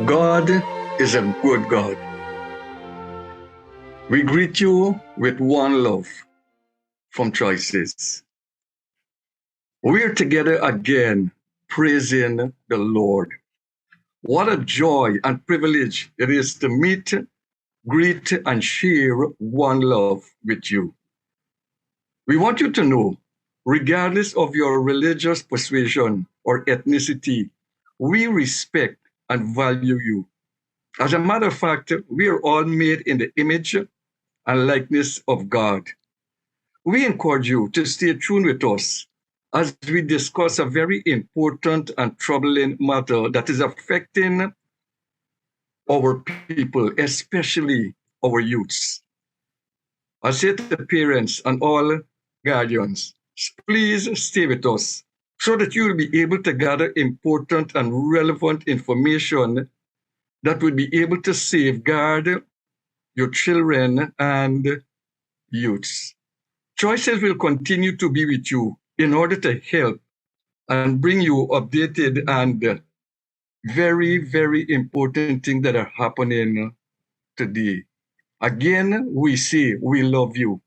God is a good God. We greet you with one love from Choices. We're together again praising the Lord. What a joy and privilege it is to meet, greet, and share one love with you. We want you to know, regardless of your religious persuasion or ethnicity, we respect and value you. As a matter of fact, we are all made in the image and likeness of God. We encourage you to stay tuned with us as we discuss a very important and troubling matter that is affecting our people, especially our youths. I say to parents and all guardians, please stay with us so that you will be able to gather important and relevant information that will be able to safeguard your children and youths. Choices will continue to be with you in order to help and bring you updated and very, very important things that are happening today. Again, we say we love you.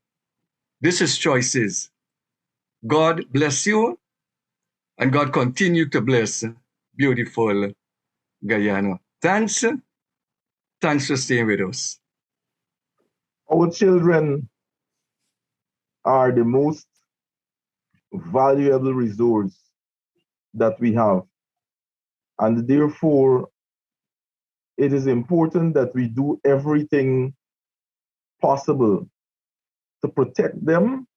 This is Choices. God bless you and God continue to bless beautiful Guyana. Thanks for staying with us. Our children are the most valuable resource that we have. And therefore, it is important that we do everything possible to protect them,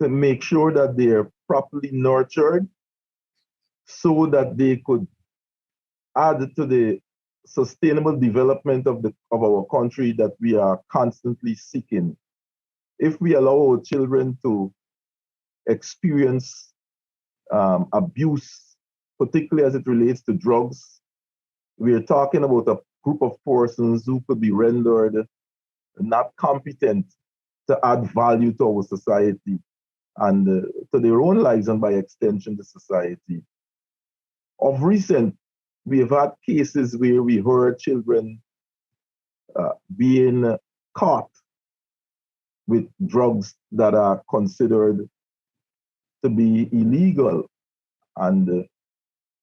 to make sure that they are properly nurtured so that they could add to the sustainable development of our country that we are constantly seeking. If we allow our children to experience abuse, particularly as it relates to drugs, we are talking about a group of persons who could be rendered not competent to add value to our society and to their own lives and by extension to society. Of recent, we have had cases where we heard children being caught with drugs that are considered to be illegal. And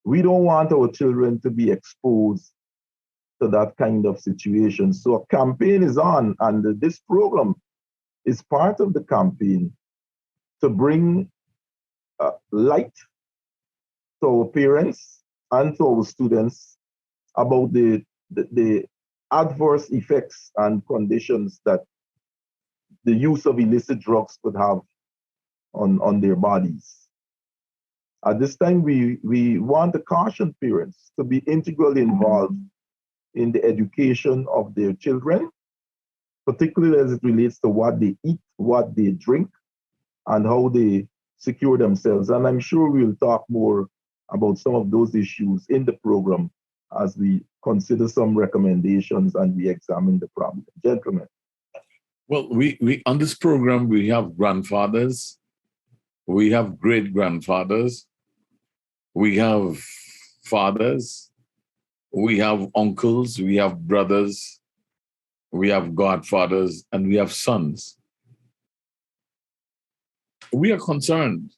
we don't want our children to be exposed to that kind of situation. So a campaign is on, and this program is part of the campaign to bring light to our parents and to our students about the adverse effects and conditions that the use of illicit drugs could have on their bodies. At this time, we want to caution parents to be integrally involved in the education of their children, particularly as it relates to what they eat, what they drink, and how they secure themselves. And I'm sure we'll talk more about some of those issues in the program as we consider some recommendations and we examine the problem. Gentlemen. Well, we on this program, we have grandfathers, we have great grandfathers, we have fathers, we have uncles, we have brothers, we have godfathers, and we have sons. We are concerned.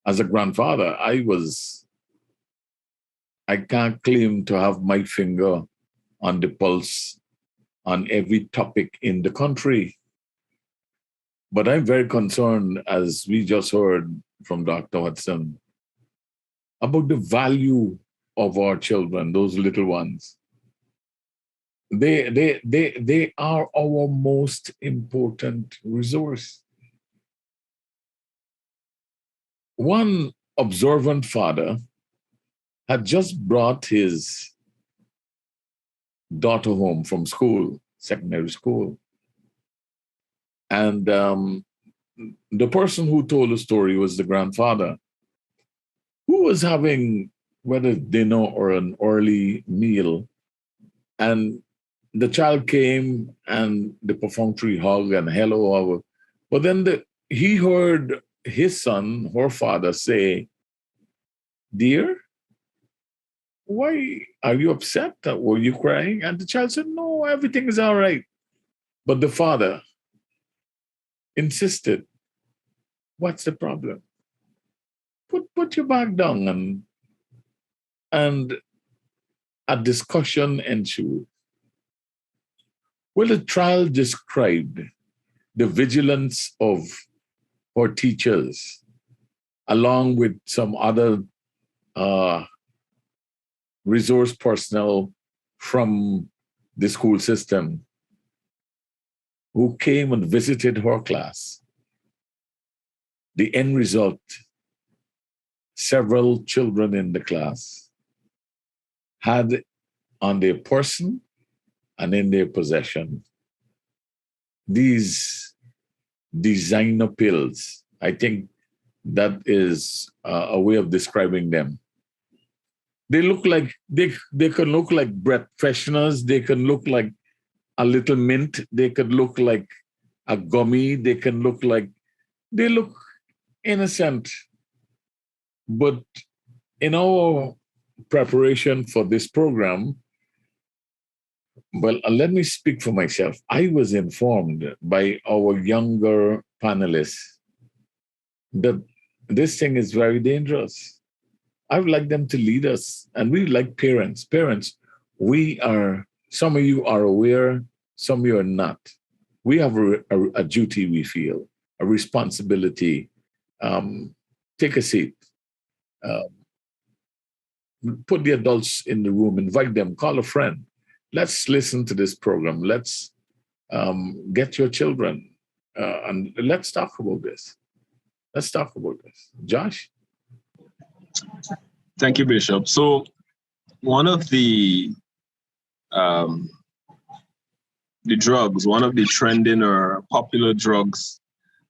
As a grandfather, I can't claim to have my finger on the pulse on every topic in the country. But I'm very concerned, as we just heard from Dr. Hudson, about the value of our children, those little ones. They are our most important resource. One observant father had just brought his daughter home from school, secondary school. And the person who told the story was the grandfather, who was having whether dinner or an early meal. And the child came and the perfunctory hug and hello. But then he heard his son, her father, say, "Dear, why are you upset? Were you crying? And the child said, no, everything is all right. But the father insisted, what's the problem? Put your bag down, and a discussion ensued. Well, the trial described the vigilance of our teachers, along with some other uh, resource personnel from the school system who came and visited her class. The end result, several children in the class had on their person and in their possession these designer pills. I think that is a way of describing them. They look like they can look like breath fresheners. They can look like a little mint. They could look like a gummy. They look innocent. But in our preparation for this program, well, let me speak for myself. I was informed by our younger panelists that this thing is very dangerous. I would like them to lead us. And we like parents. Parents, some of you are aware, some of you are not. We have a duty, we feel, a responsibility. Take a seat. Put the adults in the room, invite them, call a friend. Let's listen to this program. Let's get your children and let's talk about this. Let's talk about this. Josh? Thank you, Bishop. So one of the drugs, one of the trending or popular drugs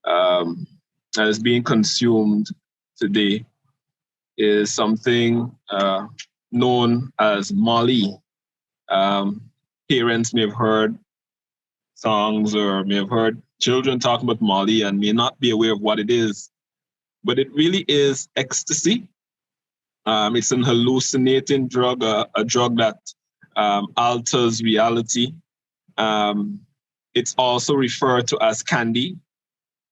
that is being consumed today is something known as Molly. Parents may have heard songs or may have heard children talking about Molly and may not be aware of what it is, but it really is ecstasy. It's an hallucinating drug, a drug that alters reality. It's also referred to as candy,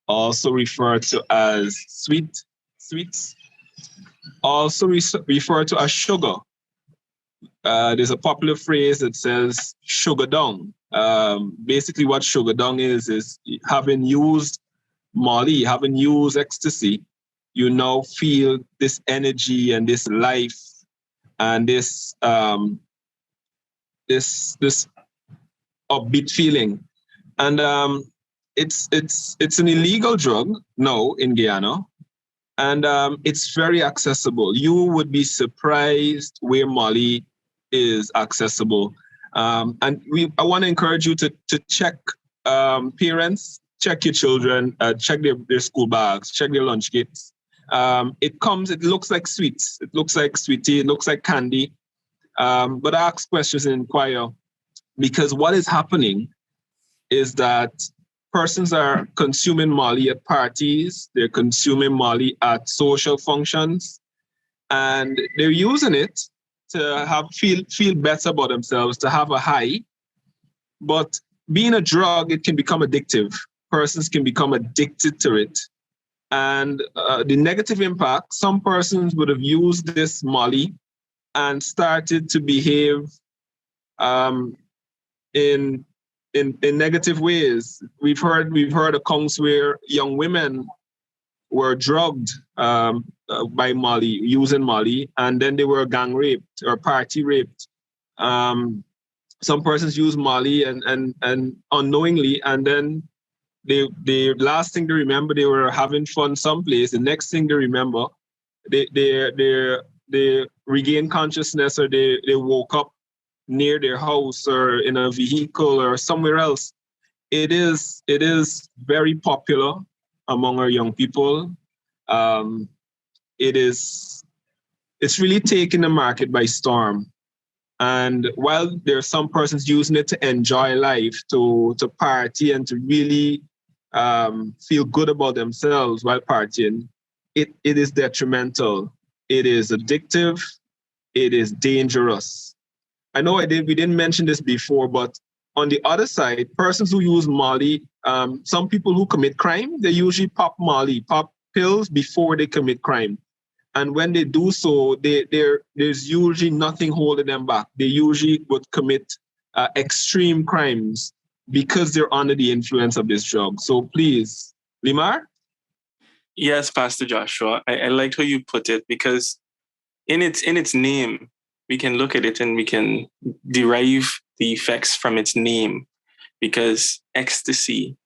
also referred to as sweets, also referred to as sugar. There's a popular phrase that says sugar down. Basically what sugar down is having used Molly, having used ecstasy, you now feel this energy and this life and this upbeat feeling. And it's an illegal drug now in Guyana. And it's very accessible. You would be surprised where Molly is accessible. And I want to encourage you to check parents, check your children, check their school bags, check their lunch kits. It looks like sweets. It looks like sweetie, it looks like candy. But I ask questions and inquire because what is happening is that persons are consuming Molly at parties, they're consuming Molly at social functions, and they're using it to feel better about themselves, to have a high. But being a drug, it can become addictive. Persons can become addicted to it. And the negative impact, some persons would have used this Molly and started to behave in negative ways. We've heard accounts where young women were drugged by Molly, using Molly, and then they were gang raped or party raped. Some persons use Molly and unknowingly, and then the last thing they remember, they were having fun someplace. The next thing they remember, they regain consciousness, or they woke up near their house or in a vehicle or somewhere else. It is very popular among our young people. It's really taking the market by storm. And while there are some persons using it to enjoy life, to party and to really feel good about themselves while partying, it is detrimental. It is addictive. it is dangerous. I know we didn't mention this before, but on the other side, persons who use Molly, some people who commit crime, they usually pop pills before they commit crime. And when they do so, there's usually nothing holding them back. They usually would commit extreme crimes because they're under the influence of this drug. So please, Limar? Yes, Pastor Joshua, I like how you put it, because in its name, we can look at it and we can derive the effects from its name, because ecstasy,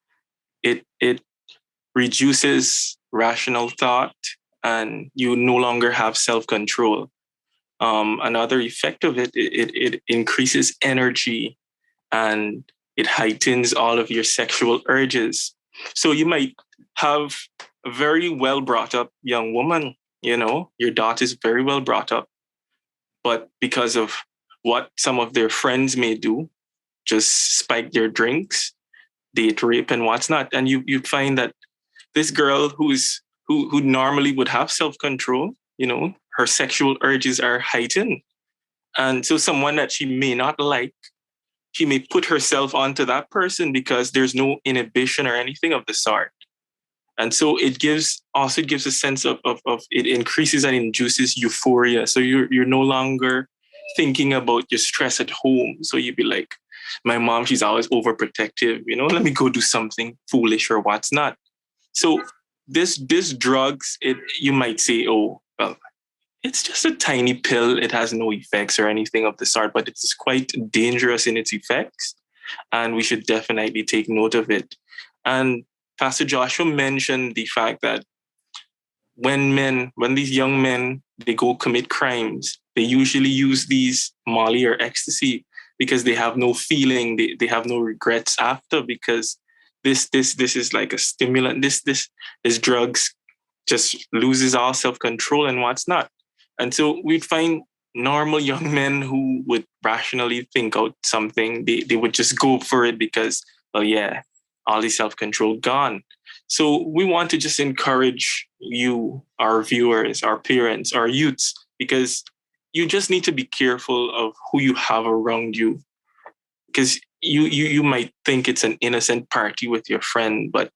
it reduces rational thought and you no longer have self-control. Another effect of it increases energy and it heightens all of your sexual urges. So you might have a very well brought up young woman, your daughter is very well brought up, but because of what some of their friends may do, just spike their drinks, date rape and what's not. And you find that this girl who normally would have self-control, her sexual urges are heightened. And so someone that she may not like, she may put herself onto that person because there's no inhibition or anything of the sort. And so it gives a sense of it increases and induces euphoria. So you're no longer thinking about your stress at home. So you'd be like, my mom, she's always overprotective, let me go do something foolish or what's not. So this drugs, you might say, oh, well, it's just a tiny pill. It has no effects or anything of the sort, but it's quite dangerous in its effects. And we should definitely take note of it. And Pastor Joshua mentioned the fact that when these young men, they go commit crimes, they usually use these Molly or ecstasy because they have no feeling, they have no regrets after, because this is like a stimulant. This drugs just loses all self-control and what's not. And so we'd find normal young men who would rationally think out something, they would just go for it because, well, yeah, all the self-control gone. So we want to just encourage you, our viewers, our parents, our youths, because you just need to be careful of who you have around you. Because you might think it's an innocent party with your friend, but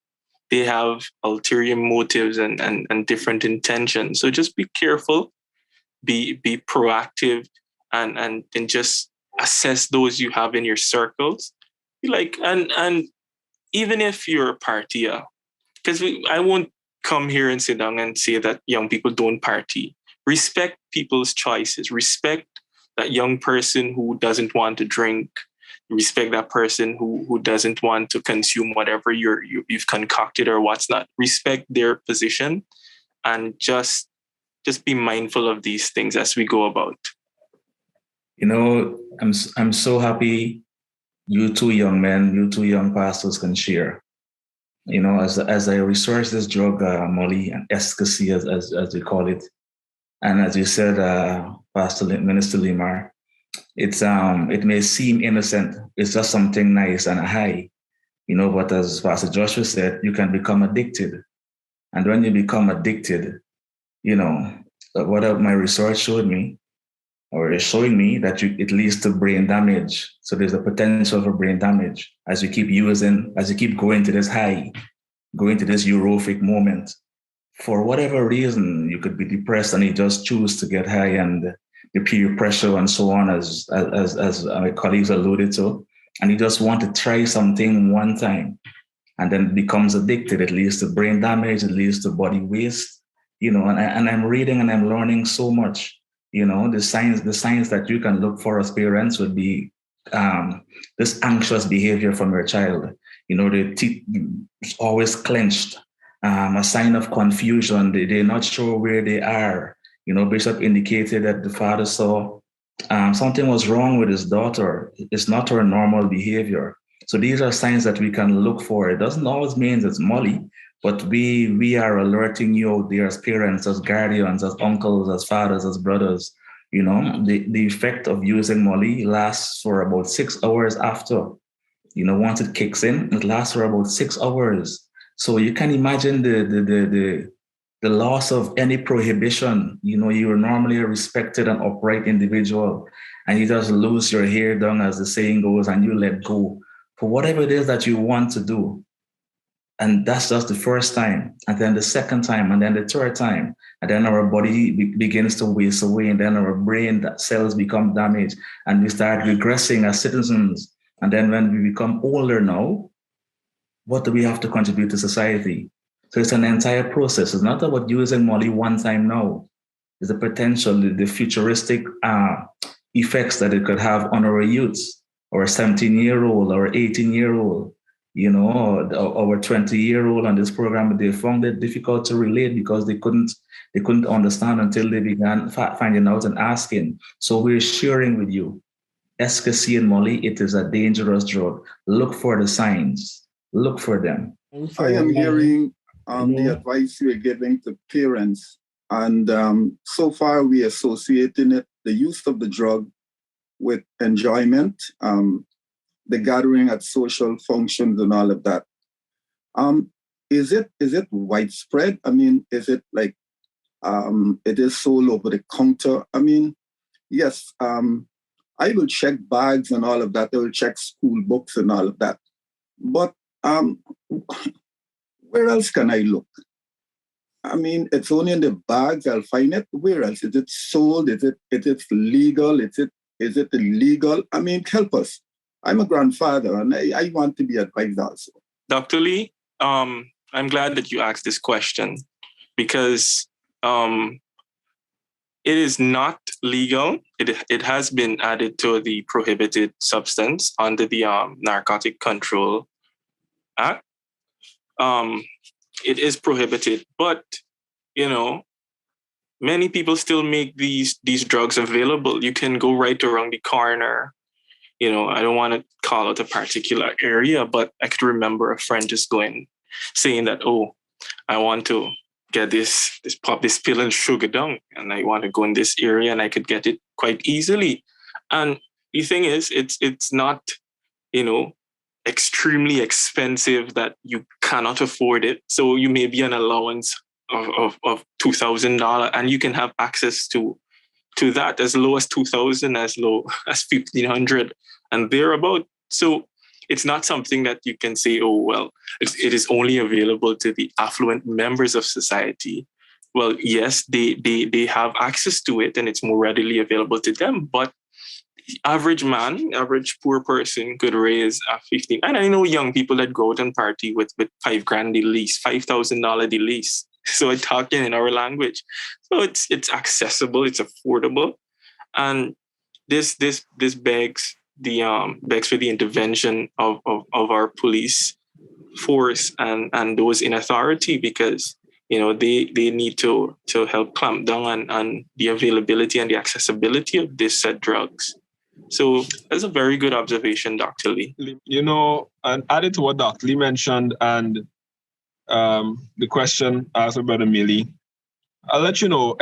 they have ulterior motives and different intentions. So just be careful, be proactive, and just assess those you have in your circles. And even if you're a partier, because I won't come here and sit down and say that young people don't party. Respect people's choices. Respect that young person who doesn't want to drink. Respect that person who doesn't want to consume whatever you've concocted or what's not. Respect their position, and just be mindful of these things as we go about. I'm so happy you two young men, you two young pastors can share. As I research this drug, Molly and ecstasy, as we call it, and as you said, Minister Limar, it may seem innocent. It's just something nice and a high, but as Pastor Joshua said, you can become addicted. And when you become addicted, what my research showed me, or is showing me, that it leads to brain damage. So there's a potential for brain damage as you keep going to this high, going to this euphoric moment. For whatever reason, you could be depressed and you just choose to get high, and the peer pressure and so on, as my colleagues alluded to, and you just want to try something one time, and then it becomes addicted. It leads to brain damage, it leads to body waste, and I'm reading and I'm learning so much. The signs that you can look for as parents would be this anxious behavior from your child. The teeth always clenched, a sign of confusion. They're not sure where they are. Bishop indicated that the father saw something was wrong with his daughter. It's not her normal behavior. So these are signs that we can look for. It doesn't always mean it's Molly, but we are alerting you out there as parents, as guardians, as uncles, as fathers, as brothers. The effect of using Molly lasts for about 6 hours after. Once it kicks in, it lasts for about 6 hours. So you can imagine the the loss of any prohibition. You know, you are normally a respected and upright individual, and you just lose your hair down, as the saying goes, and you let go for whatever it is that you want to do. And that's just the first time, and then the second time, and then the third time. And then our body begins to waste away, and then our brain cells become damaged, and we start regressing as citizens. And then when we become older now, what do we have to contribute to society? So it's an entire process. It's not about using Molly one time now. It's the potential, the futuristic effects that it could have on our youths, or a 17-year-old or 18-year-old, you know, or 20-year-old on this program. They found it difficult to relate because they couldn't understand until they began finding out and asking. So we're sharing with you, Ecstasy and Molly, it is a dangerous drug. Look for the signs. Look for them. I am hearing the advice you're giving to parents, and so far we associating it, the use of the drug, with enjoyment, the gathering at social functions and all of that. Is it widespread? I mean, is it like it is sold over the counter? I mean, yes, I will check bags and all of that. I will check school books and all of that. But where else can I look? I mean, it's only in the bags I'll find it. Where else? Is it sold? Is it legal? Is it illegal? I mean, help us. I'm a grandfather and I want to be advised also. Dr. Lee, I'm glad that you asked this question because it is not legal. It has been added to the prohibited substance under the Narcotic Control Act. It is prohibited, but you know, many people still make these drugs available. You can go right around the corner. You know, I don't want to call out a particular area, but I could remember a friend just saying that, oh, I want to get this pill and sugar down, and I want to go in this area, and I could get it quite easily. And the thing is, it's not, you know, extremely expensive that you cannot afford it. So you may be an allowance of $2,000, and you can have access to that as low as $2,000, as low as $1,500 and thereabout. So it's not something that you can say, oh, well, it is only available to the affluent members of society. Well, yes, they have access to it and it's more readily available to them, but the average man, average poor person could raise a 15. And I know young people that go out and party with $5,000 the least, $5,000 the least. So I'm talking in our language. So it's accessible, it's affordable. And this begs for the intervention of our police force and those in authority, because you know they need to help clamp down on the availability and the accessibility of these said drugs. So that's a very good observation, Dr. Lee. You know, and added to what Dr. Lee mentioned and the question asked by Brother Millie, I'll let you know,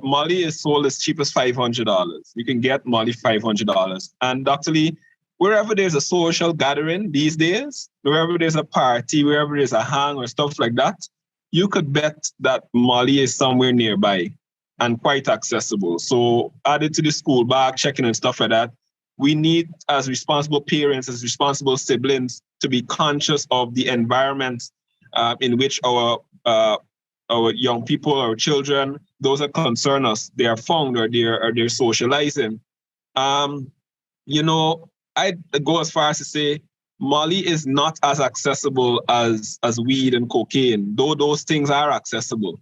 Molly is sold as cheap as $500. You can get Molly $500. And Dr. Lee, wherever there's a social gathering these days, wherever there's a party, wherever there's a hang or stuff like that, you could bet that Molly is somewhere nearby and quite accessible. So added to the school bag, checking and stuff like that, we need, as responsible parents, as responsible siblings, to be conscious of the environment in which our young people, our children, those that concern us, they are found or they're socializing. You know, I'd go as far as to say Molly is not as accessible as weed and cocaine, though those things are accessible.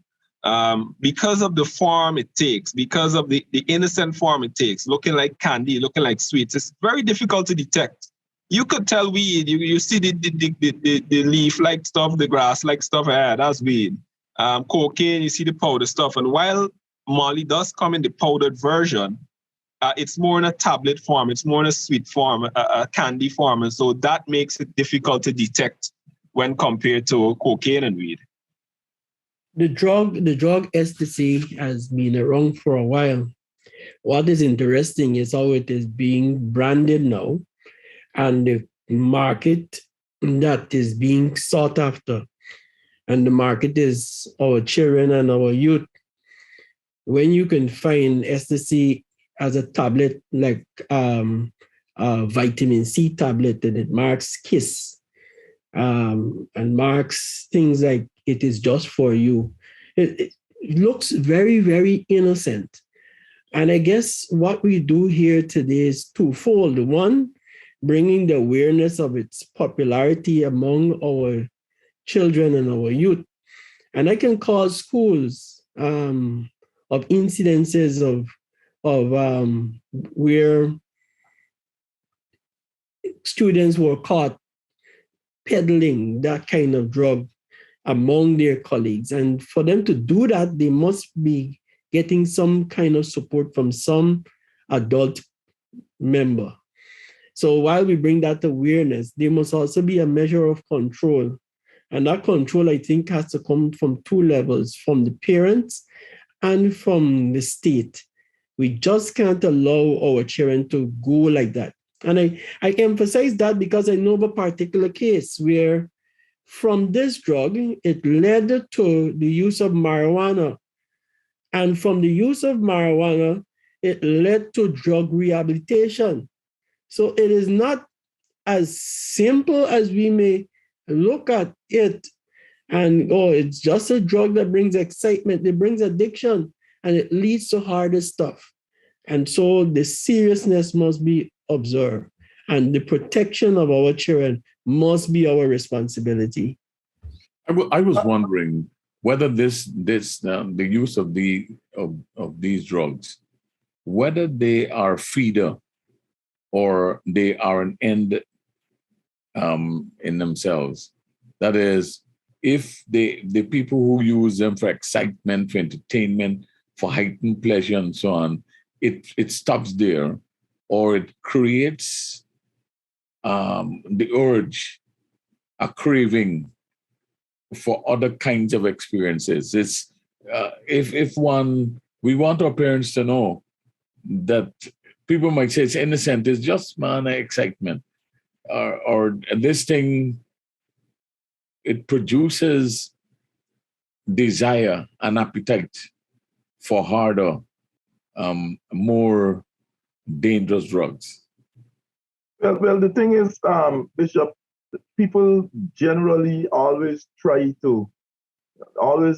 Because of the form it takes, because of the innocent form it takes, looking like candy, looking like sweets, it's very difficult to detect. You could tell weed, you see the leaf-like stuff, the grass-like stuff, that's weed. Cocaine, you see the powder stuff. And while Molly does come in the powdered version, it's more in a tablet form, it's more in a sweet form, a candy form. And so that makes it difficult to detect when compared to cocaine and weed. The drug ecstasy has been around for a while. What is interesting is how it is being branded now and the market that is being sought after. and the market is our children and our youth, when you can find ecstasy as a tablet, like a vitamin C tablet, and it marks KISS, and marks things like it is just for you. It looks very, very innocent. And I guess what we do here today is twofold. One, bringing the awareness of its popularity among our children and our youth. And I can call schools of incidences of where students were caught peddling that kind of drug among their colleagues. And for them to do that, they must be getting some kind of support from some adult member. So while we bring that awareness, there must also be a measure of control. And that control, I think, has to come from two levels, from the parents and from the state. We just can't allow our children to go like that. And I emphasize that because I know of a particular case where from this drug, it led to the use of marijuana. And from the use of marijuana, it led to drug rehabilitation. So it is not as simple as we may look at it and, oh, it's just a drug that brings excitement, it brings addiction, and it leads to harder stuff. And so the seriousness must be observed, and the protection of our children must be our responsibility. I was wondering whether the use of these drugs, whether they are feeder or they are an end in themselves. That is, if the people who use them for excitement, for entertainment, for heightened pleasure, and so on, it stops there, or it creates the urge, a craving for other kinds of experiences. It's if we want our parents to know that people might say it's innocent, it's just minor excitement, or this thing, it produces desire and appetite for harder, more dangerous drugs. Well, the thing is, Bishop, people generally always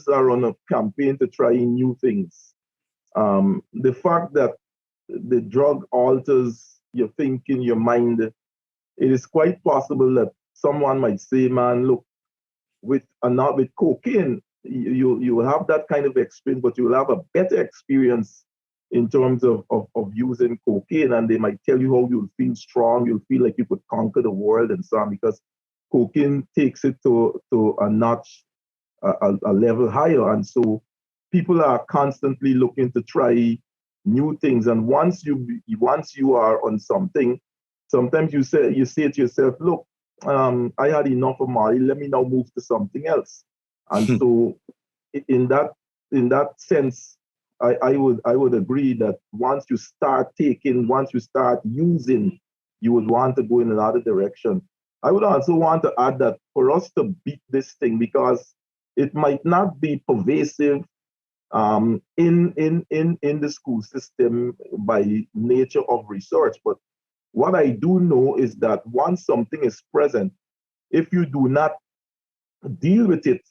are on a campaign to try new things. The fact that the drug alters your thinking, your mind, it is quite possible that someone might say, man, look, with cocaine, you will have that kind of experience, but you will have a better experience in terms of using cocaine, and they might tell you how you'll feel strong, you'll feel like you could conquer the world and so on, because cocaine takes it to a notch, a level higher. And so people are constantly looking to try new things. And once you are on something, sometimes you say to yourself, look, I had enough of Mali, let me now move to something else. And so in that sense, I would agree that once you start using, you would want to go in another direction. I would also want to add that for us to beat this thing, because it might not be pervasive in the school system by nature of research, but what I do know is that once something is present, if you do not deal with it,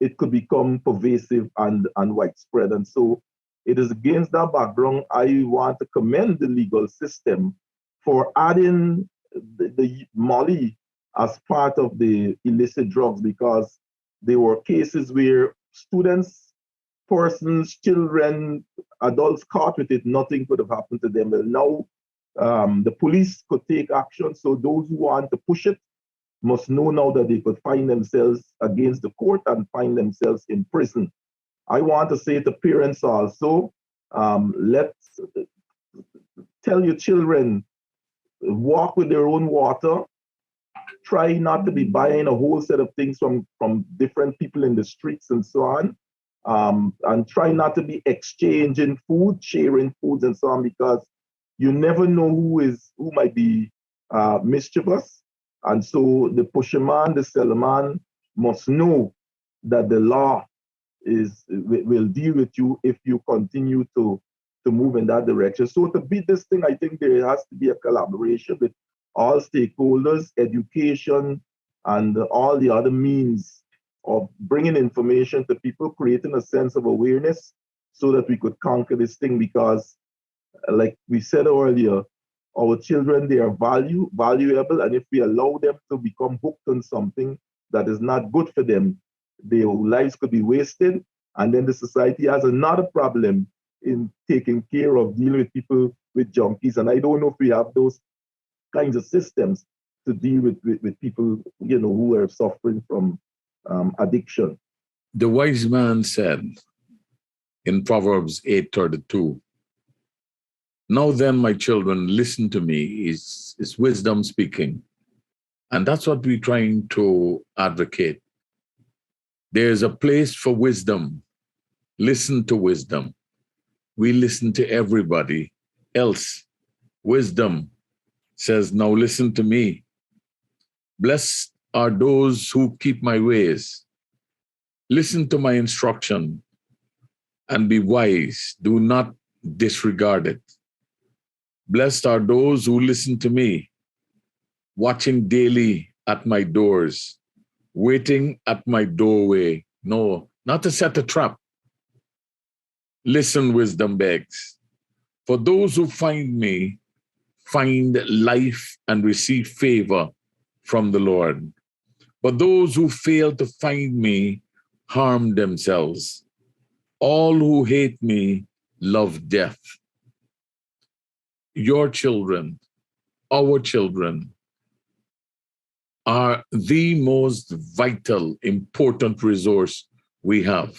it could become pervasive and widespread. And so it is against that background I want to commend the legal system for adding the Molly as part of the illicit drugs, because there were cases where students, persons, children, adults caught with it, nothing could have happened to them. Well, now the police could take action. So those who want to push it must know now that they could find themselves against the court and find themselves in prison. I want to say to parents also, let's tell your children, walk with their own water. Try not to be buying a whole set of things from different people in the streets and so on. And try not to be exchanging food, sharing foods and so on, because you never know who might be mischievous. And so the pusher man, the seller man must know that the law will deal with you if you continue to move in that direction. So to beat this thing, I think there has to be a collaboration with all stakeholders, education, and all the other means of bringing information to people, creating a sense of awareness so that we could conquer this thing. Because like we said earlier, our children, they are valuable, and if we allow them to become hooked on something that is not good for them, their lives could be wasted. And then the society has another problem in taking care of dealing with people with junkies. And I don't know if we have those kinds of systems to deal with people, who are suffering from addiction. The wise man said in Proverbs 8:32, "Now then, my children, listen to me," is wisdom speaking. And that's what we're trying to advocate. There's a place for wisdom. Listen to wisdom. We listen to everybody else. Wisdom says, "Now listen to me. Blessed are those who keep my ways. Listen to my instruction and be wise. Do not disregard it. Blessed are those who listen to me, watching daily at my doors, waiting at my doorway." No, not to set a trap. Listen, wisdom begs. "For those who find me find life and receive favor from the Lord. But those who fail to find me harm themselves. All who hate me love death." Your children, our children, are the most vital, important resource we have.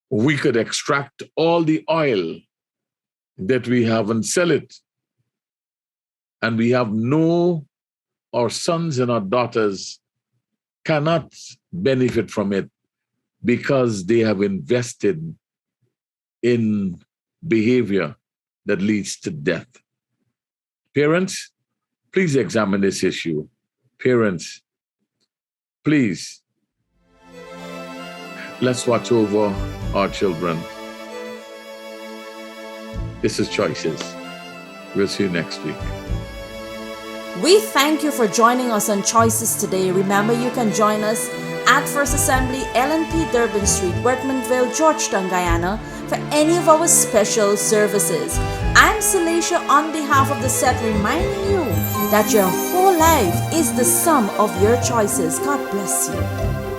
We could extract all the oil that we have and sell it. And we have our sons and our daughters cannot benefit from it because they have invested in behavior that leads to death. Parents, please examine this issue. Parents, please, let's watch over our children. This is Choices. We'll see you next week. We thank you for joining us on Choices today. Remember, you can join us at First Assembly, LNP Durban Street, Workmanville, Georgetown, Guyana, for any of our special services. I'm Celicia on behalf of the set, reminding you that your whole life is the sum of your choices. God bless you.